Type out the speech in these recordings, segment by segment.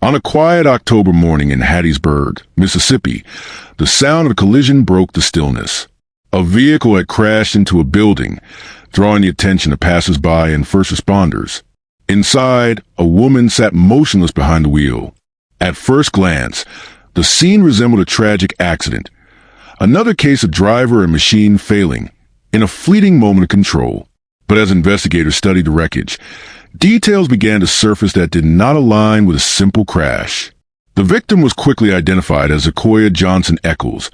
On a quiet October morning in Hattiesburg, Mississippi, the sound of a collision broke the stillness. A vehicle had crashed into a building, drawing the attention of passers-by and first responders. Inside, a woman sat motionless behind the wheel. At first glance, the scene resembled a tragic accident. Another case of driver and machine failing in a fleeting moment of control. But as investigators studied the wreckage, details began to surface that did not align with a simple crash. The victim was quickly identified as Zakoya Johnson Eccles,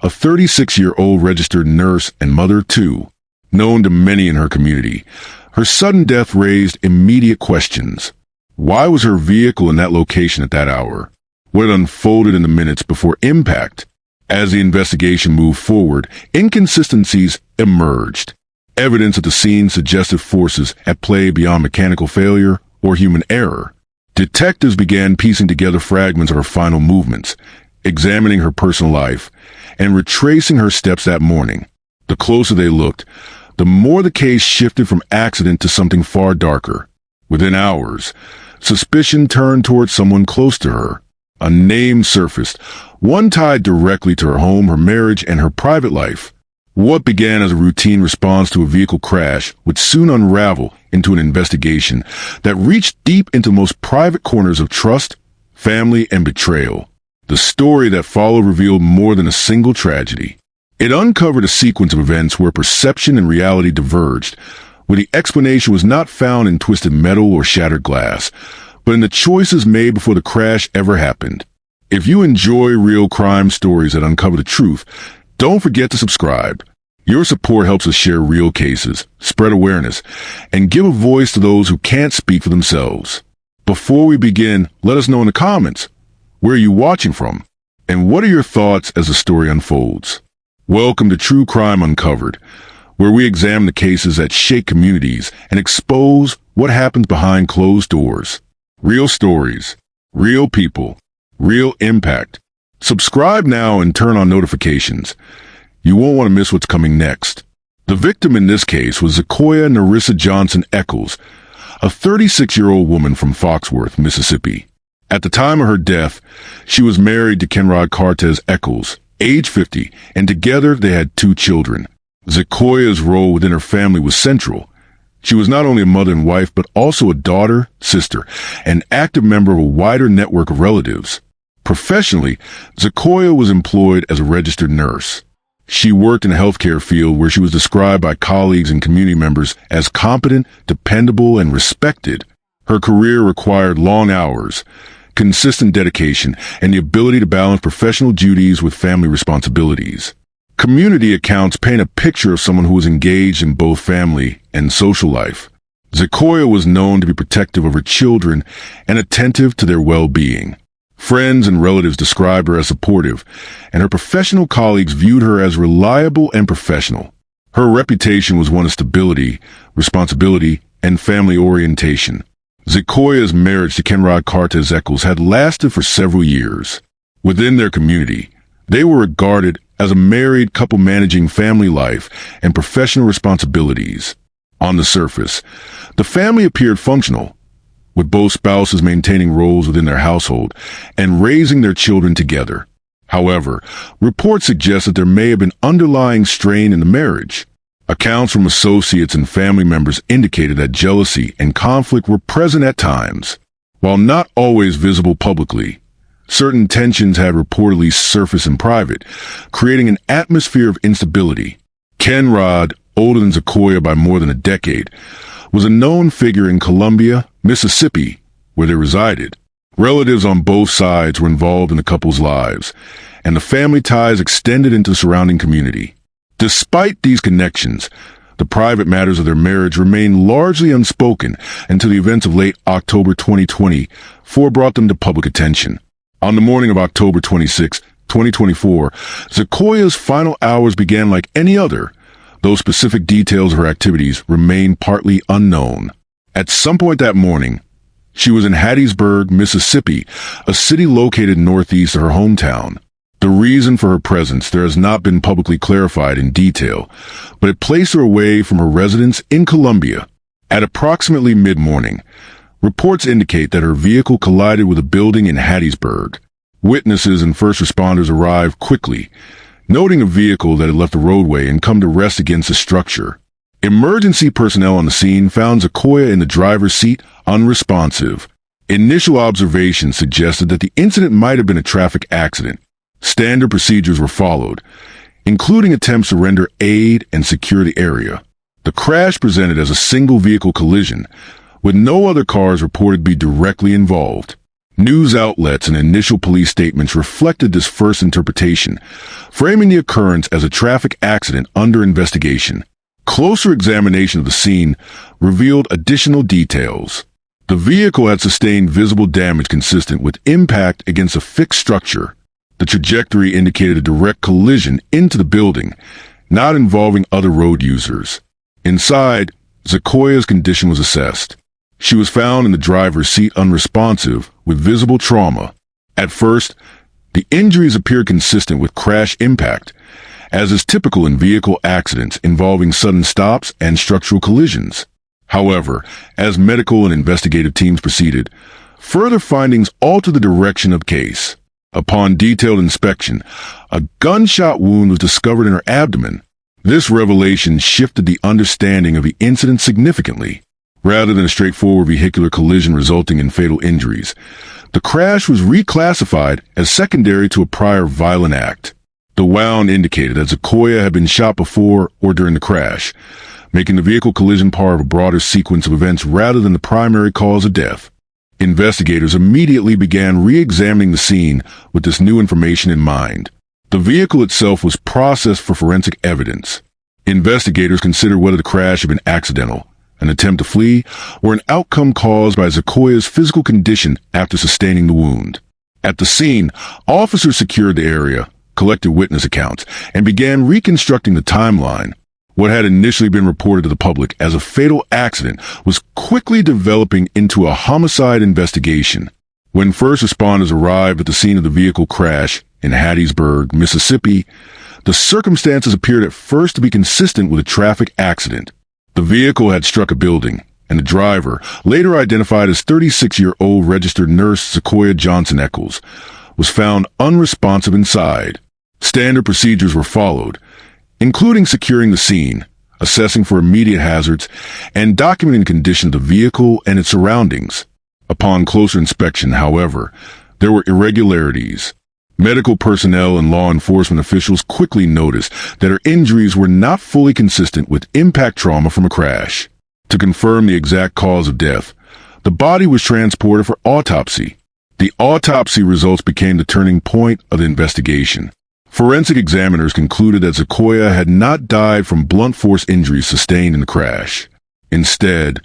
a 36-year-old registered nurse and mother of two, known to many in her community. Her sudden death raised immediate questions. Why was her vehicle in that location at that hour? What had unfolded in the minutes before impact? As the investigation moved forward, inconsistencies emerged. Evidence at the scene suggested forces at play beyond mechanical failure or human error. Detectives began piecing together fragments of her final movements, examining her personal life, and retracing her steps that morning. The closer they looked, the more the case shifted from accident to something far darker. Within hours, suspicion turned towards someone close to her. A name surfaced, one tied directly to her home, her marriage, and her private life. What began as a routine response to a vehicle crash would soon unravel into an investigation that reached deep into the most private corners of trust, family, and betrayal. The story that followed revealed more than a single tragedy. It uncovered a sequence of events where perception and reality diverged, where the explanation was not found in twisted metal or shattered glass, but in the choices made before the crash ever happened. If you enjoy real crime stories that uncover the truth, don't forget to subscribe. Your support helps us share real cases, spread awareness, and give a voice to those who can't speak for themselves. Before we begin, let us know in the comments, where are you watching from? And what are your thoughts as the story unfolds? Welcome to True Crime Uncovered, where we examine the cases that shake communities and expose what happens behind closed doors. Real stories, real people, real impact. Subscribe now and turn on notifications. You won't want to miss what's coming next. The victim in this case was Zakoya Narissa Johnson Eccles, a 36-year-old woman from Foxworth, Mississippi. At the time of her death, she was married to Kenrod Cartez Eccles, age 50, and together they had 2 children. Zakoya's role within her family was central. She was not only a mother and wife, but also a daughter, sister, and active member of a wider network of relatives. Professionally, Zakoya was employed as a registered nurse. She worked in the healthcare field where she was described by colleagues and community members as competent, dependable, and respected. Her career required long hours, consistent dedication, and the ability to balance professional duties with family responsibilities. Community accounts paint a picture of someone who was engaged in both family and social life. Zakoya was known to be protective of her children and attentive to their well-being. Friends and relatives described her as supportive, and her professional colleagues viewed her as reliable and professional. Her reputation was one of stability, responsibility, and family orientation. Zakoya's marriage to Kenrod Cartez Eccles had lasted for several years. Within their community, they were regarded as a married couple managing family life and professional responsibilities. On the surface, the family appeared functional, with both spouses maintaining roles within their household and raising their children together. However, reports suggest that there may have been underlying strain in the marriage. Accounts from associates and family members indicated that jealousy and conflict were present at times. While not always visible publicly, certain tensions had reportedly surfaced in private, creating an atmosphere of instability. Kenrod, older than Zakoya by more than a decade, was a known figure in Columbia, Mississippi, where they resided. Relatives on both sides were involved in the couple's lives, and the family ties extended into the surrounding community. Despite these connections, the private matters of their marriage remained largely unspoken until the events of late October 2024 brought them to public attention. On the morning of October 26, 2024, Zakoya's final hours began like any other, though specific details of her activities remained partly unknown. At some point that morning, she was in Hattiesburg, Mississippi, a city located northeast of her hometown. The reason for her presence there has not been publicly clarified in detail, but it placed her away from her residence in Columbia. At approximately mid-morning, Reports indicate that her vehicle collided with a building in Hattiesburg. Witnesses and first responders arrived quickly, noting a vehicle that had left the roadway and come to rest against a structure. Emergency personnel on the scene found Sequoia in the driver's seat, unresponsive. Initial observations suggested that the incident might have been a traffic accident. Standard procedures were followed, including attempts to render aid and secure the area. The crash presented as a single vehicle collision, with no other cars reported to be directly involved. News outlets and initial police statements reflected this first interpretation, framing the occurrence as a traffic accident under investigation. Closer examination of the scene revealed additional details. The vehicle had sustained visible damage consistent with impact against a fixed structure. The trajectory indicated a direct collision into the building, not involving other road users. Inside, Sequoia's condition was assessed. She was found in the driver's seat unresponsive, with visible trauma. At first, the injuries appeared consistent with crash impact, as is typical in vehicle accidents involving sudden stops and structural collisions. However, as medical and investigative teams proceeded, further findings altered the direction of the case. Upon detailed inspection, a gunshot wound was discovered in her abdomen. This revelation shifted the understanding of the incident significantly. Rather than a straightforward vehicular collision resulting in fatal injuries, the crash was reclassified as secondary to a prior violent act. The wound indicated that Sequoia had been shot before or during the crash, making the vehicle collision part of a broader sequence of events rather than the primary cause of death. Investigators immediately began re-examining the scene with this new information in mind. The vehicle itself was processed for forensic evidence. Investigators considered whether the crash had been accidental, an attempt to flee, or an outcome caused by Sequoia's physical condition after sustaining the wound. At the scene, officers secured the area, collected witness accounts, and began reconstructing the timeline. What had initially been reported to the public as a fatal accident was quickly developing into a homicide investigation. When first responders arrived at the scene of the vehicle crash in Hattiesburg, Mississippi, the circumstances appeared at first to be consistent with a traffic accident. The vehicle had struck a building, and the driver, later identified as 36-year-old registered nurse Sequoia Johnson Eccles, was found unresponsive inside. Standard procedures were followed, including securing the scene, assessing for immediate hazards, and documenting the condition of the vehicle and its surroundings. Upon closer inspection, however, there were irregularities. Medical personnel and law enforcement officials quickly noticed that her injuries were not fully consistent with impact trauma from a crash. To confirm the exact cause of death, the body was transported for autopsy. The autopsy results became the turning point of the investigation. Forensic examiners concluded that Sequoia had not died from blunt force injuries sustained in the crash. Instead,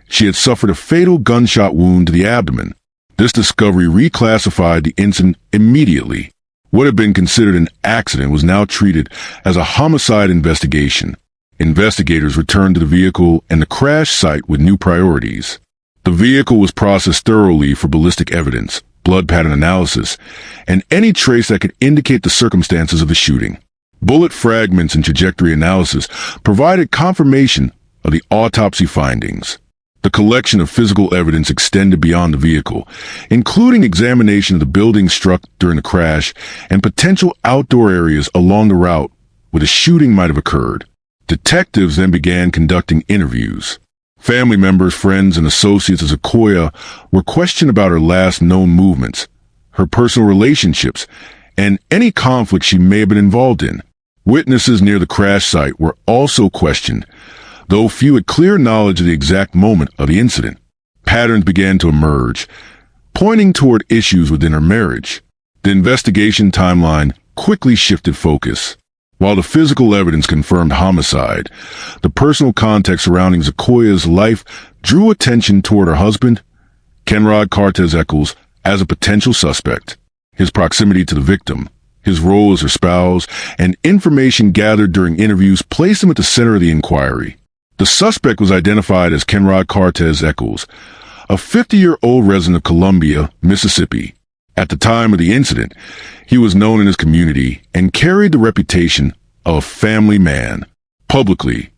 she had suffered a fatal gunshot wound to the abdomen. This discovery reclassified the incident immediately. What had been considered an accident was now treated as a homicide investigation. Investigators returned to the vehicle and the crash site with new priorities. The vehicle was processed thoroughly for ballistic evidence, blood pattern analysis, and any trace that could indicate the circumstances of the shooting. Bullet fragments and trajectory analysis provided confirmation of the autopsy findings. The collection of physical evidence extended beyond the vehicle, including examination of the building struck during the crash and potential outdoor areas along the route where the shooting might have occurred. Detectives then began conducting interviews. Family members, friends, and associates of Sequoia were questioned about her last known movements, her personal relationships, and any conflict she may have been involved in. Witnesses near the crash site were also questioned, though few had clear knowledge of the exact moment of the incident. Patterns began to emerge, pointing toward issues within her marriage. The investigation timeline quickly shifted focus. While the physical evidence confirmed homicide, the personal context surrounding Sequoia's life drew attention toward her husband, Kenrod Cortez Eccles, as a potential suspect. His proximity to the victim, his role as her spouse, and information gathered during interviews placed him at the center of the inquiry. The suspect was identified as Kenrod Cortez Eccles, a 50-year-old resident of Columbia, Mississippi. At the time of the incident, he was known in his community and carried the reputation of a family man. Publicly,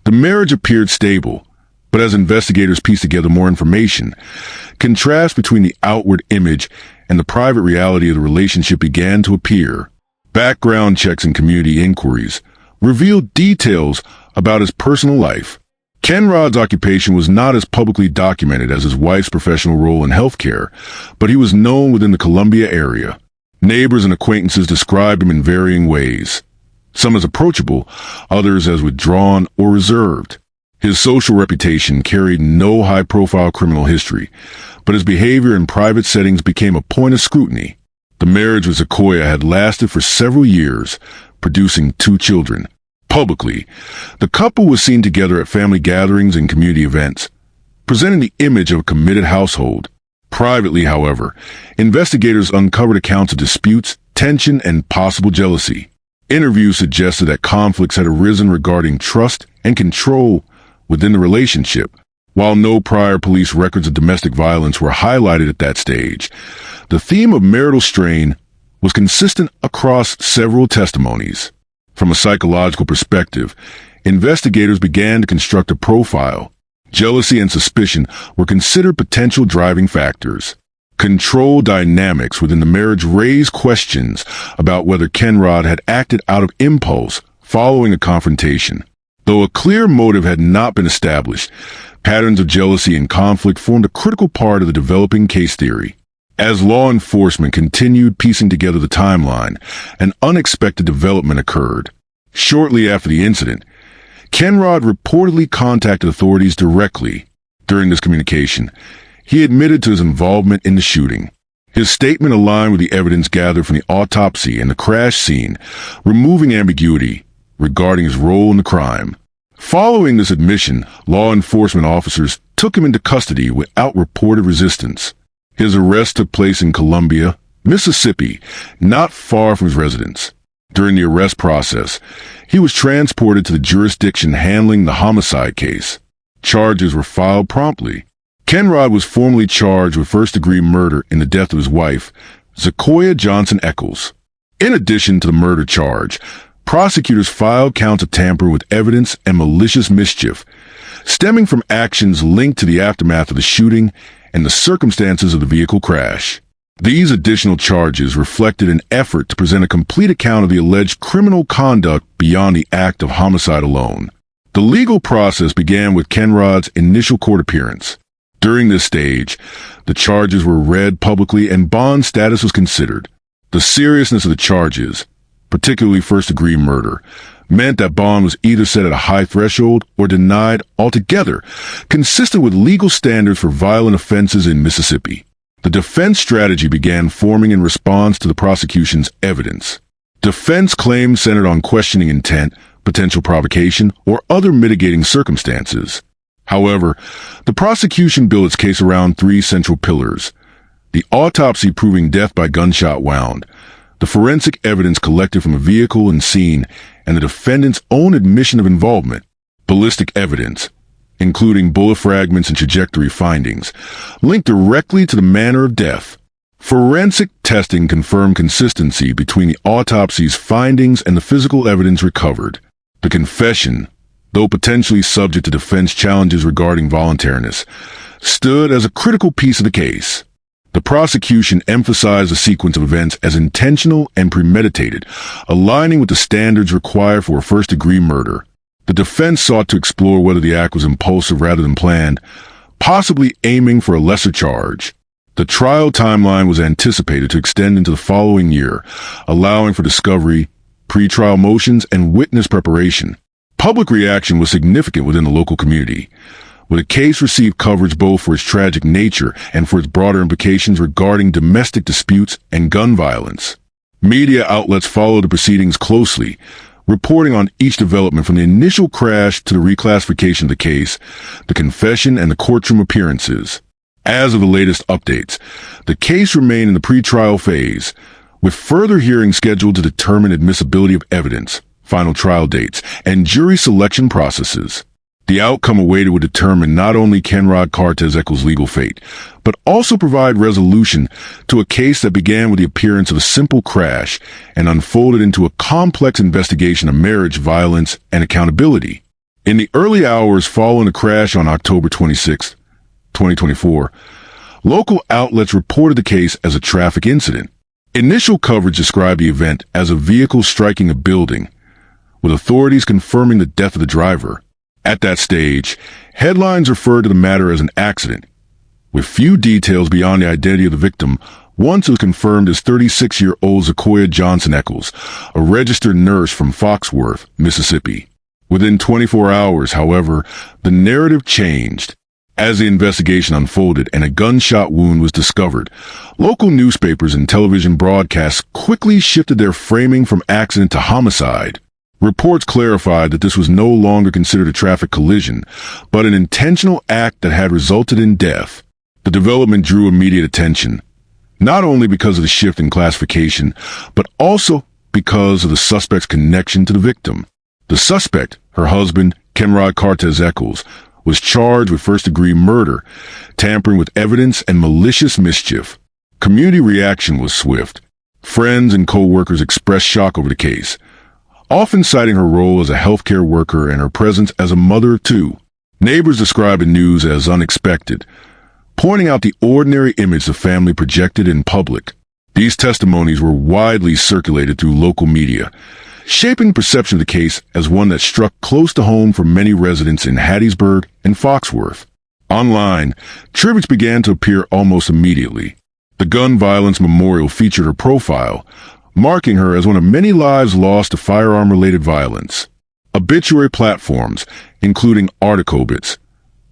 the marriage appeared stable, But as investigators pieced together more information, contrast between the outward image and the private reality of the relationship began to appear. Background checks and community inquiries revealed details about his personal life. Kenrod's occupation was not as publicly documented as his wife's professional role in healthcare, but he was known within the Columbia area. Neighbors and acquaintances described him in varying ways, some as approachable, others as withdrawn or reserved. His social reputation carried no high-profile criminal history, but his behavior in private settings became a point of scrutiny. The marriage with Sequoia had lasted for several years, producing 2 children. Publicly, the couple was seen together at family gatherings and community events, presenting the image of a committed household. Privately, however, investigators uncovered accounts of disputes, tension, and possible jealousy. Interviews suggested that conflicts had arisen regarding trust and control within the relationship. While no prior police records of domestic violence were highlighted at that stage, the theme of marital strain was consistent across several testimonies. From a psychological perspective, investigators began to construct a profile. Jealousy and suspicion were considered potential driving factors. Control dynamics within the marriage raised questions about whether Kenrod had acted out of impulse following a confrontation. Though a clear motive had not been established, patterns of jealousy and conflict formed a critical part of the developing case theory. As law enforcement continued piecing together the timeline, an unexpected development occurred. Shortly after the incident, Kenrod reportedly contacted authorities directly. During this communication, he admitted to his involvement in the shooting. His statement aligned with the evidence gathered from the autopsy and the crash scene, removing ambiguity regarding his role in the crime. Following this admission, law enforcement officers took him into custody without reported resistance. His arrest took place in Columbia, Mississippi, not far from his residence. During the arrest process, he was transported to the jurisdiction handling the homicide case. Charges were filed promptly. Kenrod was formally charged with first-degree murder in the death of his wife, Sequoia Johnson Eccles. In addition to the murder charge, prosecutors filed counts of tamper with evidence and malicious mischief, stemming from actions linked to the aftermath of the shooting and the circumstances of the vehicle crash. These additional charges reflected an effort to present a complete account of the alleged criminal conduct beyond the act of homicide alone. The legal process began with Kenrod's initial court appearance. During this stage, the charges were read publicly and bond status was considered. The seriousness of the charges, particularly first-degree murder, meant that bond was either set at a high threshold or denied altogether, consistent with legal standards for violent offenses in Mississippi. The defense strategy began forming in response to the prosecution's evidence. Defense claims centered on questioning intent, potential provocation, or other mitigating circumstances. However, the prosecution built its case around 3 central pillars: the autopsy proving death by gunshot wound, the forensic evidence collected from a vehicle and scene, and the defendant's own admission of involvement. Ballistic evidence, including bullet fragments and trajectory findings, linked directly to the manner of death. Forensic testing confirmed consistency between the autopsy's findings and the physical evidence recovered. The confession, though potentially subject to defense challenges regarding voluntariness, stood as a critical piece of the case. The prosecution emphasized the sequence of events as intentional and premeditated, aligning with the standards required for a first-degree murder. The defense sought to explore whether the act was impulsive rather than planned, possibly aiming for a lesser charge. The trial timeline was anticipated to extend into the following year, allowing for discovery, pretrial motions, and witness preparation. Public reaction was significant within the local community, with the case received coverage both for its tragic nature and for its broader implications regarding domestic disputes and gun violence. Media outlets followed the proceedings closely, reporting on each development from the initial crash to the reclassification of the case, the confession, and the courtroom appearances. As of the latest updates, the case remained in the pretrial phase, with further hearings scheduled to determine admissibility of evidence, final trial dates, and jury selection processes. The outcome awaited would determine not only Kenrod Cortez Eccles' legal fate, but also provide resolution to a case that began with the appearance of a simple crash and unfolded into a complex investigation of marriage, violence, and accountability. In the early hours following the crash on October 26, 2024, local outlets reported the case as a traffic incident. Initial coverage described the event as a vehicle striking a building, with authorities confirming the death of the driver. At that stage, headlines referred to the matter as an accident, with few details beyond the identity of the victim. Once it was confirmed as 36-year-old Zakoya Johnson Eccles, a registered nurse from Foxworth, Mississippi. Within 24 hours, however, the narrative changed. As the investigation unfolded and a gunshot wound was discovered, local newspapers and television broadcasts quickly shifted their framing from accident to homicide. Reports clarified that this was no longer considered a traffic collision, but an intentional act that had resulted in death. The development drew immediate attention, not only because of the shift in classification, but also because of the suspect's connection to the victim. The suspect, her husband, Kenrod Cortez Eccles, was charged with first-degree murder, tampering with evidence, and malicious mischief. Community reaction was swift. Friends and co-workers expressed shock over the case, often citing her role as a healthcare worker and her presence as a mother of two. Neighbors described the news as unexpected, pointing out the ordinary image the family projected in public. These testimonies were widely circulated through local media, shaping perception of the case as one that struck close to home for many residents in Hattiesburg and Foxworth. Online, tributes began to appear almost immediately. The gun violence memorial featured her profile, marking her as one of many lives lost to firearm-related violence. Obituary platforms, including article bits,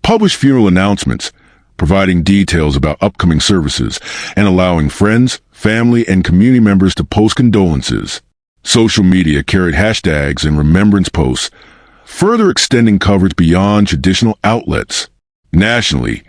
published funeral announcements, providing details about upcoming services and allowing friends, family, and community members to post condolences. Social media carried hashtags and remembrance posts, further extending coverage beyond traditional outlets. Nationally,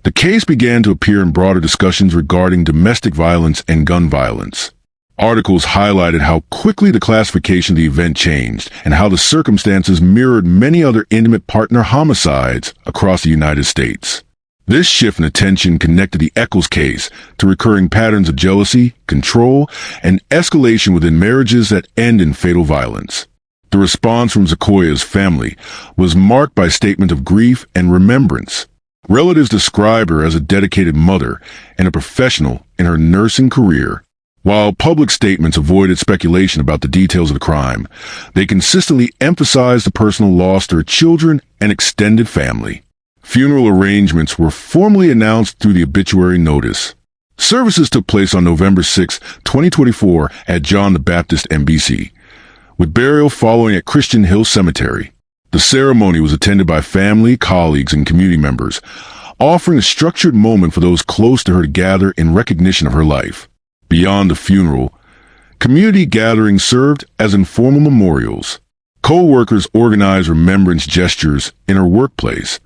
the case began to appear in broader discussions regarding domestic violence and gun violence. Articles highlighted how quickly the classification of the event changed and how the circumstances mirrored many other intimate partner homicides across the United States. This shift in attention connected the Eccles case to recurring patterns of jealousy, control, and escalation within marriages that end in fatal violence. The response from Zakoya's family was marked by a statement of grief and remembrance. Relatives described her as a dedicated mother and a professional in her nursing career. While public statements avoided speculation about the details of the crime, they consistently emphasized the personal loss to her children and extended family. Funeral arrangements were formally announced through the obituary notice. Services took place on November 6, 2024 at John the Baptist MBC, with burial following at Christian Hill Cemetery. The ceremony was attended by family, colleagues, and community members, offering a structured moment for those close to her to gather in recognition of her life. Beyond the funeral, community gatherings served as informal memorials. Co-workers organized remembrance gestures in her workplace,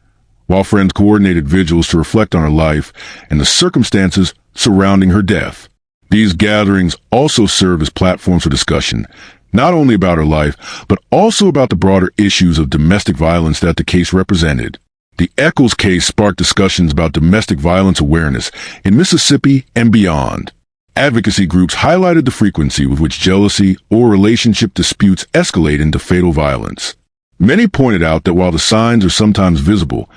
while friends coordinated vigils to reflect on her life and the circumstances surrounding her death. These gatherings also served as platforms for discussion, not only about her life, but also about the broader issues of domestic violence that the case represented. The Eccles case sparked discussions about domestic violence awareness in Mississippi and beyond. Advocacy groups highlighted the frequency with which jealousy or relationship disputes escalate into fatal violence. Many pointed out that while the signs are sometimes visible,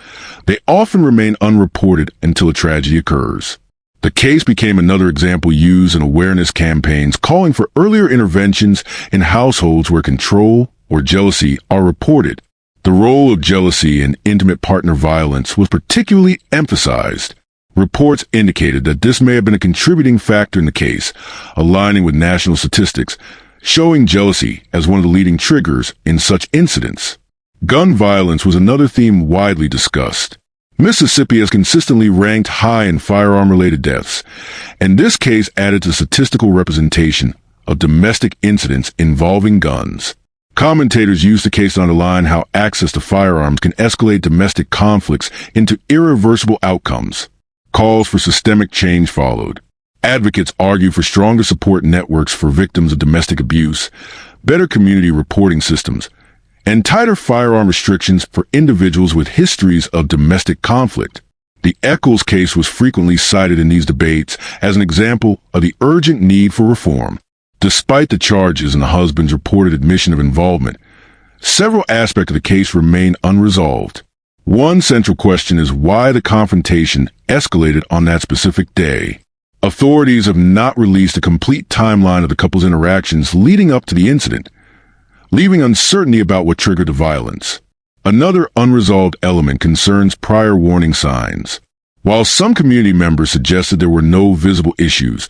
they often remain unreported until a tragedy occurs. The case became another example used in awareness campaigns calling for earlier interventions in households where control or jealousy are reported. The role of jealousy in intimate partner violence was particularly emphasized. Reports indicated that this may have been a contributing factor in the case, aligning with national statistics, showing jealousy as one of the leading triggers in such incidents. Gun violence was another theme widely discussed. Mississippi has consistently ranked high in firearm-related deaths, and this case added to statistical representation of domestic incidents involving guns. Commentators used the case to underline how access to firearms can escalate domestic conflicts into irreversible outcomes. Calls for systemic change followed. Advocates argue for stronger support networks for victims of domestic abuse, better community reporting systems, and tighter firearm restrictions for individuals with histories of domestic conflict. The Eccles case was frequently cited in these debates as an example of the urgent need for reform. Despite the charges and the husband's reported admission of involvement, several aspects of the case remain unresolved. One central question is why the confrontation escalated on that specific day. Authorities have not released a complete timeline of the couple's interactions leading up to the incident, leaving uncertainty about what triggered the violence. Another unresolved element concerns prior warning signs. While some community members suggested there were no visible issues,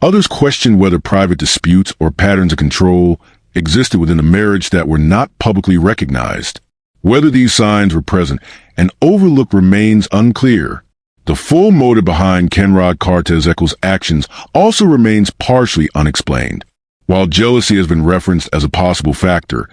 others questioned whether private disputes or patterns of control existed within the marriage that were not publicly recognized. Whether these signs were present and overlooked remains unclear. The full motive behind Kenrod Cortez Eccles' actions also remains partially unexplained. While jealousy has been referenced as a possible factor,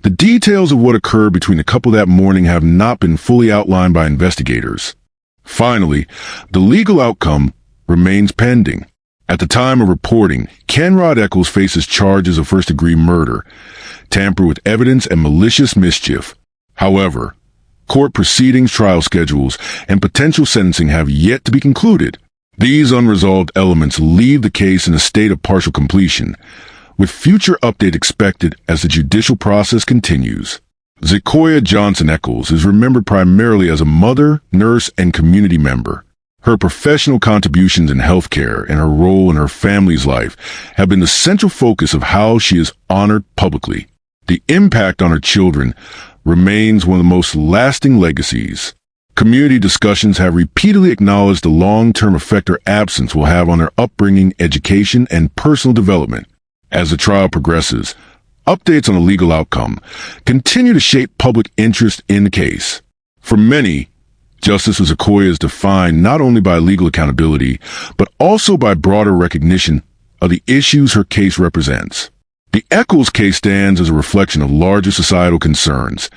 the details of what occurred between the couple that morning have not been fully outlined by investigators. Finally, the legal outcome remains pending. At the time of reporting, Kenrod Eccles faces charges of first-degree murder, tamper with evidence, and malicious mischief. However, court proceedings, trial schedules, and potential sentencing have yet to be concluded. These unresolved elements leave the case in a state of partial completion, with future update expected as the judicial process continues. Zekoya Johnson Eccles is remembered primarily as a mother, nurse, and community member. Her professional contributions in healthcare and her role in her family's life have been the central focus of how she is honored publicly. The impact on her children remains one of the most lasting legacies. Community discussions have repeatedly acknowledged the long-term effect her absence will have on their upbringing, education, and personal development. As the trial progresses, updates on the legal outcome continue to shape public interest in the case. For many, justice for Zekoya is defined not only by legal accountability, but also by broader recognition of the issues her case represents. The Eccles case stands as a reflection of larger societal concerns: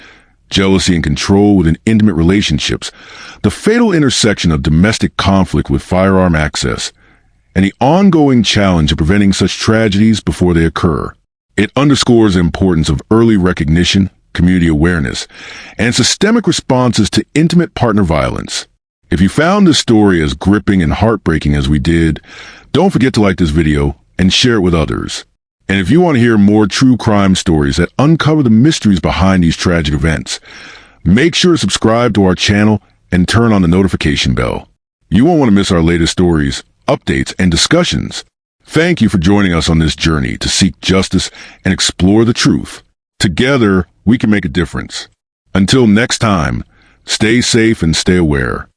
jealousy and control within intimate relationships, the fatal intersection of domestic conflict with firearm access, and the ongoing challenge of preventing such tragedies before they occur. It underscores the importance of early recognition, community awareness, and systemic responses to intimate partner violence. If you found this story as gripping and heartbreaking as we did, don't forget to like this video and share it with others. And if you want to hear more true crime stories that uncover the mysteries behind these tragic events, make sure to subscribe to our channel and turn on the notification bell. You won't want to miss our latest stories, updates, and discussions. Thank you for joining us on this journey to seek justice and explore the truth. Together, we can make a difference. Until next time, stay safe and stay aware.